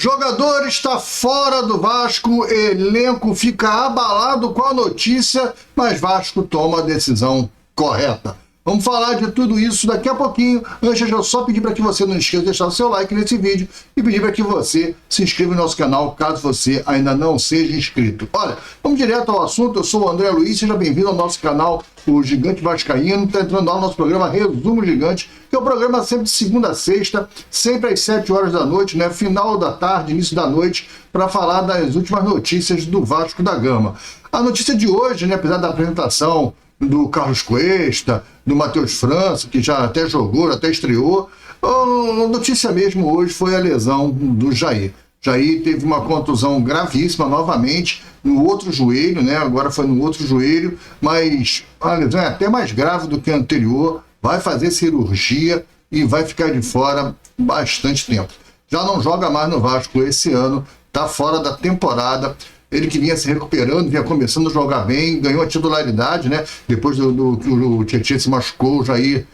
Jogador está fora do Vasco, elenco fica abalado com a notícia, mas Vasco toma a decisão correta. Vamos falar de tudo isso daqui a pouquinho. Antes, eu só pedir para que você não esqueça de deixar o seu like nesse vídeo e pedir para que você se inscreva no nosso canal, caso você ainda não seja inscrito. Olha, vamos direto ao assunto. Eu sou o André Luiz, seja bem-vindo ao nosso canal, o Gigante Vascaíno. Está entrando lá no nosso programa Resumo Gigante, que é um programa sempre de segunda a sexta, sempre às 7 horas da noite, né? Final da tarde, início da noite, para falar das últimas notícias do Vasco da Gama. A notícia de hoje, né, apesar da apresentação do Carlos Cuesta, do Matheus França, que já até jogou, até estreou, a notícia mesmo hoje foi a lesão do Jair. Jair teve uma contusão gravíssima novamente no outro joelho, né? Agora foi no outro joelho, mas a lesão é até mais grave do que a anterior, vai fazer cirurgia e vai ficar de fora bastante tempo. Já não joga mais no Vasco esse ano, está fora da temporada. Ele que vinha se recuperando, vinha começando a jogar bem, ganhou a titularidade, né? Depois do que o Tietchan se machucou, o Jair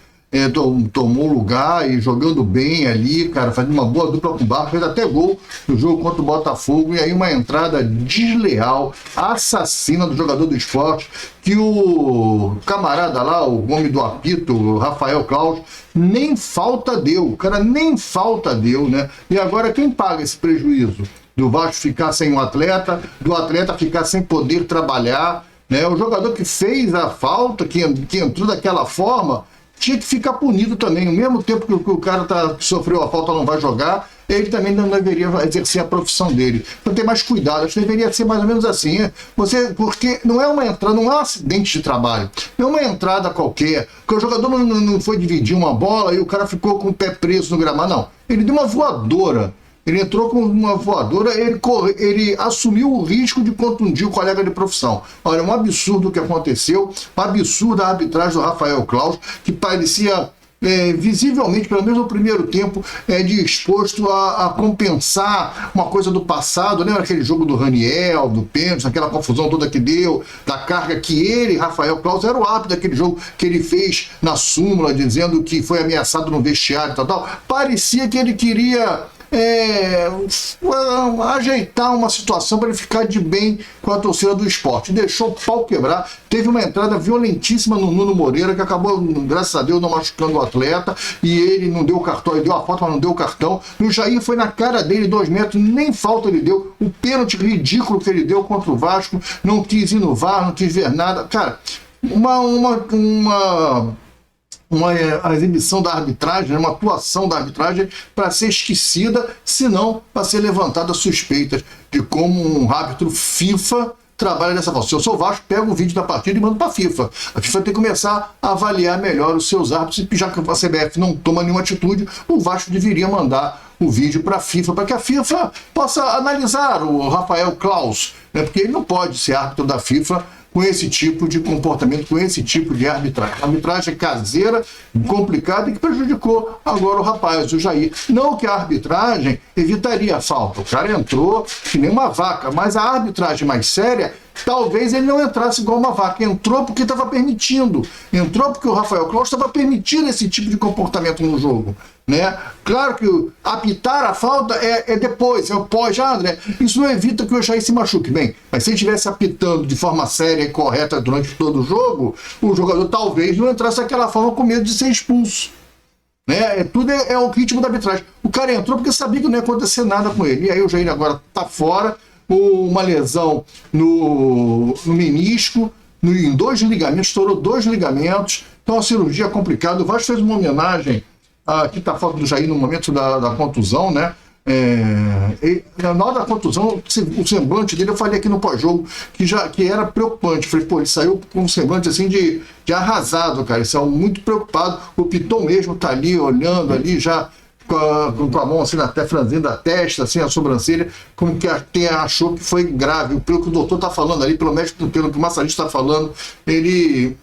tomou lugar e jogando bem ali, cara, fazendo uma boa dupla com o Barco, fez até gol no jogo contra o Botafogo, e aí uma entrada desleal, assassina do jogador do Sport, que o camarada lá, o homem do apito, o Rafael Claus, nem falta deu, o cara nem falta deu, né? E agora quem paga esse prejuízo? Do Vasco ficar sem um atleta, do atleta ficar sem poder trabalhar, né? O jogador que fez a falta, que entrou daquela forma, tinha que ficar punido também. Ao mesmo tempo que o cara que sofreu a falta não vai jogar, ele também não deveria exercer a profissão dele. Então tem mais cuidado, acho que deveria ser mais ou menos assim, né? Porque não é uma entrada, não é um acidente de trabalho, não é uma entrada qualquer, porque o jogador não foi dividir uma bola e o cara ficou com o pé preso no gramado, não. Ele deu uma voadora. Ele entrou com uma voadora, ele assumiu o risco de contundir o colega de profissão. Olha, um absurdo o que aconteceu, um absurdo a arbitragem do Rafael Claus, que parecia visivelmente, pelo menos no primeiro tempo, disposto a compensar uma coisa do passado. Lembra aquele jogo do Raniel, do pênalti, aquela confusão toda que deu, da carga que ele, Rafael Claus, era o árbitro daquele jogo que ele fez na súmula, dizendo que foi ameaçado no vestiário e tal. Parecia que ele queria ajeitar uma situação para ele ficar de bem com a torcida do Sport. Deixou o pau quebrar. Teve uma entrada violentíssima no Nuno Moreira, que acabou, graças a Deus, não machucando o atleta, e ele não deu o cartão, ele deu a falta, mas não deu o cartão. E o Jair foi na cara dele, 2 metros, nem falta ele deu. O pênalti ridículo que ele deu contra o Vasco, não quis ir no VAR, não quis ver nada. Cara, a exibição da arbitragem, uma atuação da arbitragem para ser esquecida, se não para ser levantada suspeitas de como um árbitro FIFA trabalha dessa forma. Se eu sou Vasco, pego o vídeo da partida e mando para a FIFA. A FIFA tem que começar a avaliar melhor os seus árbitros, e já que a CBF não toma nenhuma atitude, o Vasco deveria mandar o vídeo para a FIFA, para que a FIFA possa analisar o Rafael Claus, né? Porque ele não pode ser árbitro da FIFA com esse tipo de comportamento, com esse tipo de arbitragem. Arbitragem caseira, complicada, e que prejudicou agora o rapaz, o Jair. Não que a arbitragem evitaria a falta. O cara entrou que nem uma vaca, mas a arbitragem mais séria, talvez ele não entrasse igual uma vaca. Entrou porque estava permitindo. Entrou porque o Rafael Claus estava permitindo esse tipo de comportamento no jogo, né? Claro que apitar a falta é depois, é o pós. André, isso não evita que o Jair se machuque. Bem, mas se ele estivesse apitando de forma séria e correta durante todo o jogo, o jogador talvez não entrasse daquela forma com medo de ser expulso, né? Tudo é o ritmo da arbitragem. O cara entrou porque sabia que não ia acontecer nada com ele. E aí o Jair agora está fora, uma lesão no menisco, em 2 ligamentos, estourou 2 ligamentos, então a cirurgia é complicada. O Vasco fez uma homenagem, aqui está a foto do Jair no momento da contusão, né? Na hora da contusão, o semblante dele, eu falei aqui no pós-jogo, que era preocupante. Eu falei, pô, ele saiu com um semblante assim de arrasado, cara. Ele saiu muito preocupado. O Piton mesmo tá ali, olhando ali, já com a mão assim, até franzindo a testa, assim, a sobrancelha, como que até achou que foi grave. Pelo que o doutor está falando ali, pelo que o massagista está falando,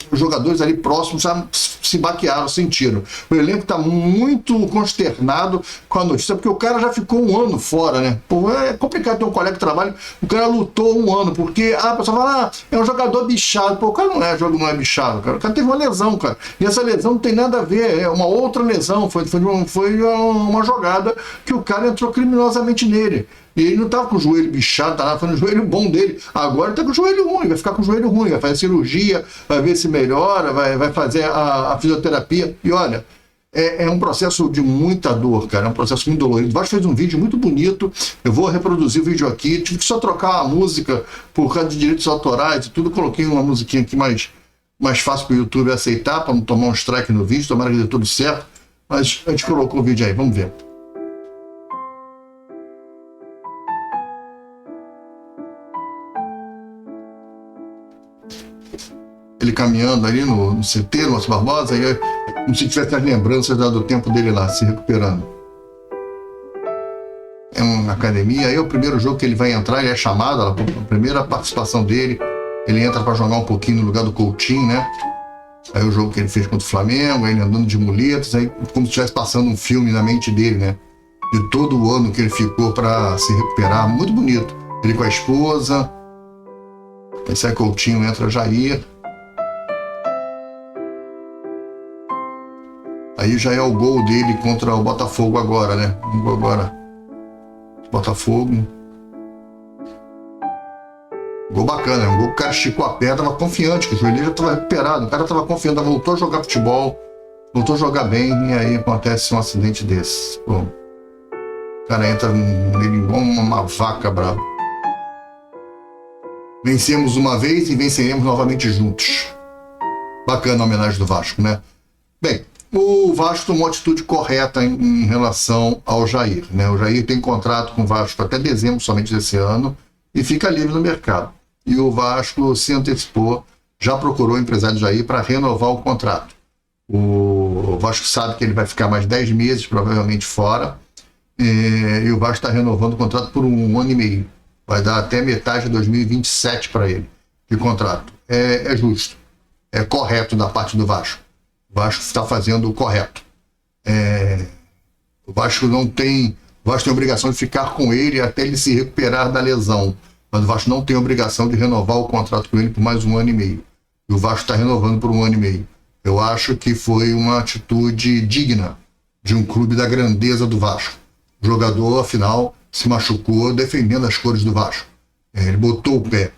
os jogadores ali próximos já se baquearam, sentiram. O elenco está muito consternado com a notícia, porque o cara já ficou 1 ano fora, né? Pô, é complicado ter um colega de trabalho, o cara lutou 1 ano, porque a pessoa fala, é um jogador bichado. Pô, o cara não é bichado, cara. O cara teve uma lesão, cara. E essa lesão não tem nada a ver, é uma outra lesão, foi uma jogada que o cara entrou criminosamente nele. E ele não estava com o joelho bichado, estava falando o joelho bom dele. Agora ele está com o joelho ruim, vai ficar com o joelho ruim, vai fazer cirurgia, vai ver se melhora, vai fazer a fisioterapia. E olha, é um processo de muita dor, cara, é um processo muito dolorido. O Vasco fez um vídeo muito bonito, eu vou reproduzir o vídeo aqui, tive que só trocar a música por causa de direitos autorais e tudo, coloquei uma musiquinha aqui mais fácil para o YouTube aceitar, para não tomar um strike no vídeo, tomara que dê tudo certo, mas a gente colocou o vídeo aí, vamos ver. Ele caminhando ali no CT, no Márcio Barbosa, aí, como se tivesse as lembranças do tempo dele lá, se recuperando. É uma academia, aí é o primeiro jogo que ele vai entrar, ele é chamado, a primeira participação dele, ele entra para jogar um pouquinho no lugar do Coutinho, né? Aí o jogo que ele fez contra o Flamengo, aí ele andando de muletas, aí como se estivesse passando um filme na mente dele, né? De todo o ano que ele ficou para se recuperar, muito bonito. Ele com a esposa, aí sai Coutinho, entra Jair. Aí já é o gol dele contra o Botafogo agora, né? Um gol agora. Botafogo. Gol bacana, um gol que o cara esticou a perna, tava confiante, que o joelho já estava recuperado. O cara estava confiante, voltou a jogar futebol, voltou a jogar bem, e aí acontece um acidente desse. Pô, o cara entra nele igual uma vaca brava. Vencemos uma vez e venceremos novamente juntos. Bacana a homenagem do Vasco, né? Bem, o Vasco tomou uma atitude correta em relação ao Jair, né? O Jair tem contrato com o Vasco até dezembro somente desse ano e fica livre no mercado. E o Vasco se antecipou, já procurou o empresário Jair para renovar o contrato. O Vasco sabe que ele vai ficar mais 10 meses provavelmente fora, e o Vasco está renovando o contrato por 1 ano e meio. Vai dar até metade de 2027 para ele de contrato. É justo, é correto da parte do Vasco. O Vasco está fazendo o correto. O Vasco tem a obrigação de ficar com ele até ele se recuperar da lesão. Mas o Vasco não tem a obrigação de renovar o contrato com ele por mais 1 ano e meio. E o Vasco está renovando por 1 ano e meio. Eu acho que foi uma atitude digna de um clube da grandeza do Vasco. O jogador, afinal, se machucou defendendo as cores do Vasco. Ele botou o pé.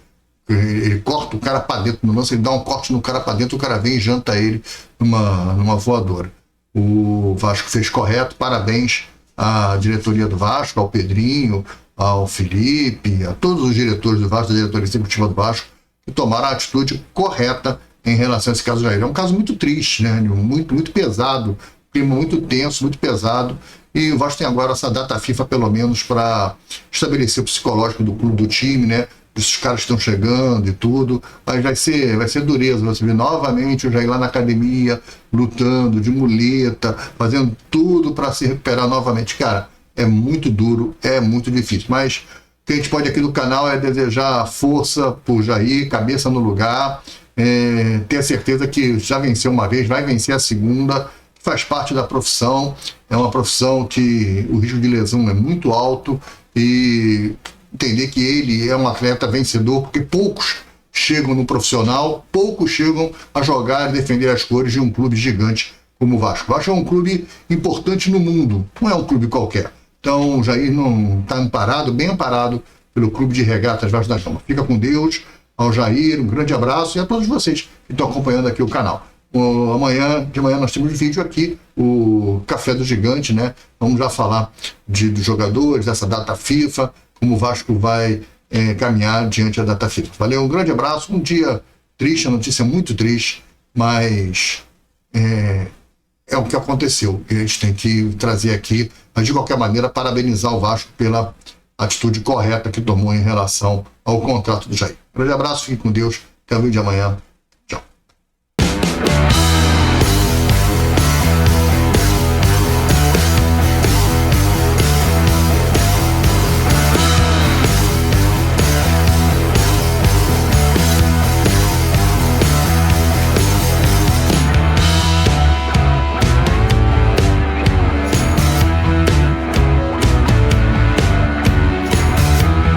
Ele corta o cara para dentro no lance, ele dá um corte no cara para dentro, o cara vem e janta ele numa voadora. O Vasco fez correto, parabéns à diretoria do Vasco, ao Pedrinho, ao Felipe, a todos os diretores do Vasco, da diretoria executiva do Vasco, que tomaram a atitude correta em relação a esse caso Jair. É um caso muito triste, né? Muito pesado, clima muito tenso, muito pesado, e o Vasco tem agora essa data FIFA, pelo menos, para estabelecer o psicológico do clube, do time, né? Os caras estão chegando e tudo, mas vai ser dureza, você vê novamente o Jair lá na academia, lutando de muleta, fazendo tudo para se recuperar novamente. Cara, é muito duro, é muito difícil, mas o que a gente pode aqui do canal é desejar força por Jair, cabeça no lugar, ter a certeza que já venceu uma vez, vai vencer a segunda, faz parte da profissão, é uma profissão que o risco de lesão é muito alto, e entender que ele é um atleta vencedor, porque poucos chegam no profissional, poucos chegam a jogar e defender as cores de um clube gigante como o Vasco. O Vasco é um clube importante no mundo, não é um clube qualquer. Então o Jair não está amparado, bem amparado pelo Clube de Regatas Vasco da Gama. Fica com Deus, ao Jair, um grande abraço e a todos vocês que estão acompanhando aqui o canal. De manhã nós temos vídeo aqui, o Café do Gigante, né? Vamos já falar dos jogadores, dessa data FIFA, como o Vasco vai caminhar diante da data FIFA. Valeu, um grande abraço, um dia triste, a notícia muito triste, mas é o que aconteceu, e a gente tem que trazer aqui, mas de qualquer maneira parabenizar o Vasco pela atitude correta que tomou em relação ao contrato do Jair. Um grande abraço, fique com Deus, até o vídeo de amanhã.